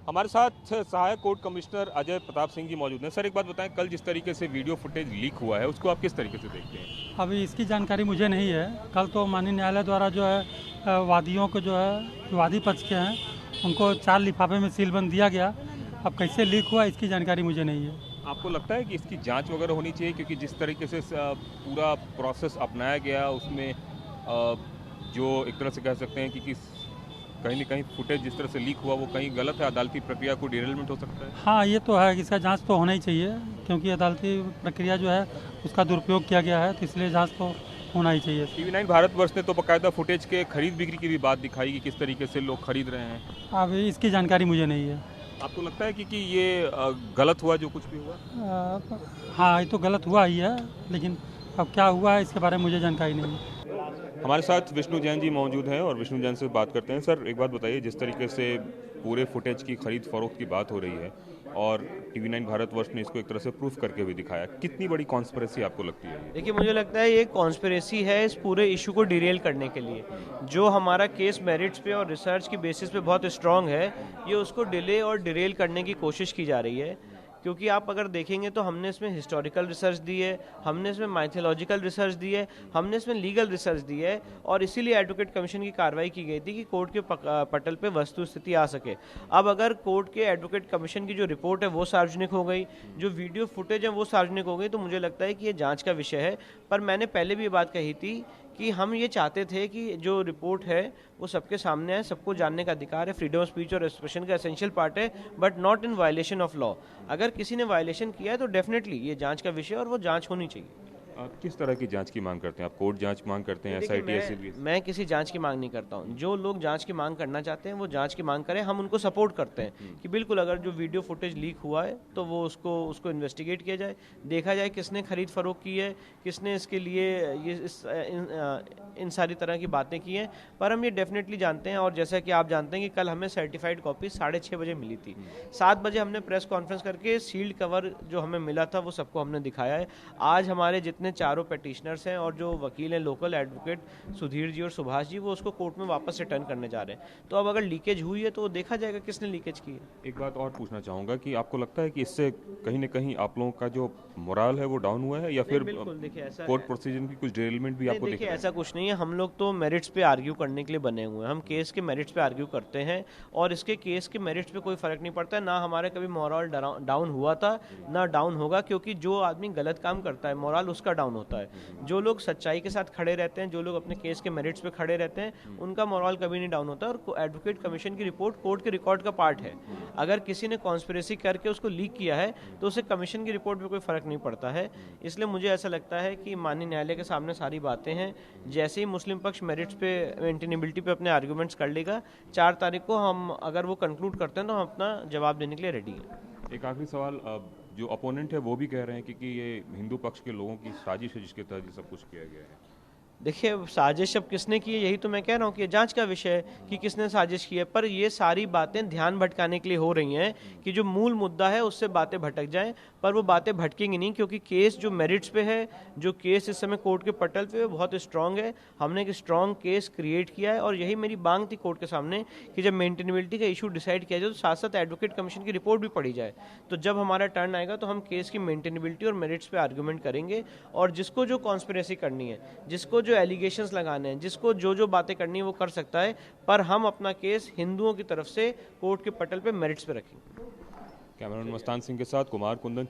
हमारे साथ सहायक कोर्ट कमिश्नर अजय प्रताप सिंह जी मौजूद हैं। सर, एक बात बताएं, कल जिस तरीके से वीडियो फुटेज लीक हुआ है उसको आप किस तरीके से देखते हैं? अभी इसकी जानकारी मुझे नहीं है। कल तो माननीय न्यायालय द्वारा जो है वादियों को जो है जो वादी पक्ष के हैं उनको 4 लिफाफे में सीलबंद दिया गया। अब कैसे लीक हुआ इसकी जानकारी मुझे नहीं है। आपको लगता है कि इसकी जांच वगैरह होनी चाहिए, क्योंकि जिस तरीके से पूरा प्रोसेस अपनाया गया उसमें जो एक तरह से कह सकते हैं कि कहीं न कहीं फुटेज जिस तरह से लीक हुआ वो कहीं गलत है, अदालती प्रक्रिया को डिरेलमेंट हो सकता है? हाँ, ये तो है कि इसका जांच तो होना ही चाहिए, क्योंकि अदालती प्रक्रिया जो है उसका दुरुपयोग किया गया है, तो इसलिए जांच तो होना ही चाहिए। TV9 भारतवर्ष ने तो बाकायदा फुटेज के खरीद बिक्री की भी बात दिखाई कि किस तरीके से लोग खरीद रहे हैं। अभी इसकी जानकारी मुझे नहीं है। आपको लगता है कि ये गलत हुआ जो कुछ भी हुआ? हाँ, ये तो गलत हुआ ही है, लेकिन अब क्या हुआ है इसके बारे में मुझे जानकारी नहीं है। हमारे साथ विष्णु जैन जी मौजूद हैं और विष्णु जैन से बात करते हैं। सर, एक बात बताइए, जिस तरीके से पूरे फुटेज की खरीद फरोख्त की बात हो रही है और TV9 भारतवर्ष ने इसको एक तरह से प्रूफ करके भी दिखाया, कितनी बड़ी कॉन्स्पिरेसी आपको लगती है? देखिए, मुझे लगता है ये कॉन्स्पिरेसी है इस पूरे इशू को डिरेल करने के लिए। जो हमारा केस मेरिट्स पे और रिसर्च की बेसिस पे बहुत स्ट्रांग है, ये उसको डिले और डिरेल करने की कोशिश की जा रही है। क्योंकि आप अगर देखेंगे तो हमने इसमें हिस्टोरिकल रिसर्च दी है, हमने इसमें माइथोलॉजिकल रिसर्च दी है, हमने इसमें लीगल रिसर्च दी है, और इसीलिए एडवोकेट कमीशन की कार्रवाई की गई थी कि कोर्ट के पटल पे वस्तु स्थिति आ सके। अब अगर कोर्ट के एडवोकेट कमीशन की जो रिपोर्ट है वो सार्वजनिक हो गई, जो वीडियो फुटेज है वो सार्वजनिक हो गई, तो मुझे लगता है कि ये जांच का विषय है। पर मैंने पहले भी ये बात कही थी कि हम ये चाहते थे कि जो रिपोर्ट है वो सबके सामने है, सबको जानने का अधिकार है, फ्रीडम ऑफ स्पीच और एक्सप्रेशन का एसेंशियल पार्ट है, but not in violation of law. अगर किसी ने वायलेशन किया है तो डेफिनेटली ये जांच का विषय है और वो जांच होनी चाहिए। आप किस तरह की जांच की मांग करते हैं? आप कोर्ट जांच मांग करते हैं, SIT, SCB? मैं किसी जांच की मांग नहीं करता हूं। जो लोग जांच की मांग करना चाहते हैं वो जांच की मांग करें, हम उनको सपोर्ट करते हैं कि बिल्कुल अगर जो वीडियो फुटेज लीक हुआ है तो वो उसको इन्वेस्टिगेट किया जाए, देखा जाए किसने खरीद फरोख्त की है, किसने इसके लिए इन सारी तरह की बातें की हैं। पर हम ये डेफिनेटली जानते हैं, और जैसा कि आप जानते हैं कि कल हमें सर्टिफाइड कॉपी 6:30 बजे मिली थी। 7 बजे हमने प्रेस कॉन्फ्रेंस करके सील्ड कवर जो हमें मिला था वो सबको हमने दिखाया है। आज हमारे जितने चारों पेटिशनर्स हैं और जो वकील हैं, लोकल एडवोकेट सुधीर जी और सुभाष जी, वो उसको कोर्ट में वापस रिटर्न करने जा रहे हैं। तो अब अगर लीकेज हुई है तो वो देखा जाएगा किसने लीकेज की है। एक बात और पूछना चाहूँगा कि आपको लगता है कि इससे कहीं न कहीं आप लोगों का जो मोराल है वो डाउन हुआ है, या फिर बिल्कुल, देखिए ऐसा कोर्ट प्रोसीजर की कुछ डिरेलमेंट भी आपको देखिए ऐसा कुछ नहीं है। हम लोग तो मेरिट्स पे आर्ग्यू करने के लिए बने हुए हैं, हम केस के मेरिट्स पे आर्ग्यू करते हैं, और इसके केस के मेरिट्स पे कोई फर्क नहीं पड़ता है। ना हमारे कभी मोरल डाउन हुआ था, ना डाउन होगा, क्योंकि जो आदमी गलत काम करता है मोरल उसका डाउन होता है। जो लोग सच्चाई के साथ खड़े रहते हैं, जो लोग अपने केस के मेरिट्स पे खड़े रहते हैं, उनका मोरल कभी नहीं डाउन होता। और एडवोकेट कमीशन की रिपोर्ट कोर्ट के रिकॉर्ड का पार्ट है। अगर किसी ने कॉन्स्पिरेसी करके उसको लीक किया है तो उसे कमीशन की रिपोर्ट पे कोई फर्क नहीं पड़ता है। इसलिए मुझे ऐसा लगता है कि माननीय न्यायालय के सामने सारी बातें हैं। जैसे ही मुस्लिम पक्ष मेरिट्स पे मेंटेनेबिलिटी पे अपने आर्ग्यूमेंट्स कर लेगा, 4 तारीख को हम अगर वो कंक्लूड करते हैं तो हम अपना जवाब देने के लिए रेडी हैं। एक आखिरी सवाल, जो अपोनेंट है वो भी कह रहे हैं कि ये हिंदू पक्ष के लोगों की साजिश है जिसके तहत ये सब कुछ किया गया है। देखिए, साजिश अब किसने की है यही तो मैं कह रहा हूँ कि ये जांच का विषय है कि किसने साजिश की है। पर ये सारी बातें ध्यान भटकाने के लिए हो रही हैं कि जो मूल मुद्दा है उससे बातें भटक जाएं, पर वो बातें भटकेंगी नहीं, क्योंकि केस जो मेरिट्स पे है, जो केस इस समय कोर्ट के पटल पे बहुत स्ट्रांग है। हमने एक स्ट्रांग केस क्रिएट किया है, और यही मेरी मांग थी कोर्ट के सामने कि जब मेंटेनेबिलिटी का इशू डिसाइड किया जाए तो साथ साथ एडवोकेट कमीशन की रिपोर्ट भी पढ़ी जाए। तो जब हमारा टर्न आएगा तो हम केस की मेंटेनेबिलिटी और मेरिट्स पे आर्ग्यूमेंट करेंगे, और जिसको जो कॉन्स्पिरेसी करनी है, जिसको जो एलिगेशंस लगाने हैं, जिसको जो जो बातें करनी है वो कर सकता है। पर हम अपना केस हिंदुओं की तरफ से कोर्ट के पटल पे मेरिट्स पे रखेंगे। कैमरामैन मस्तान सिंह के साथ कुमार कुंदन,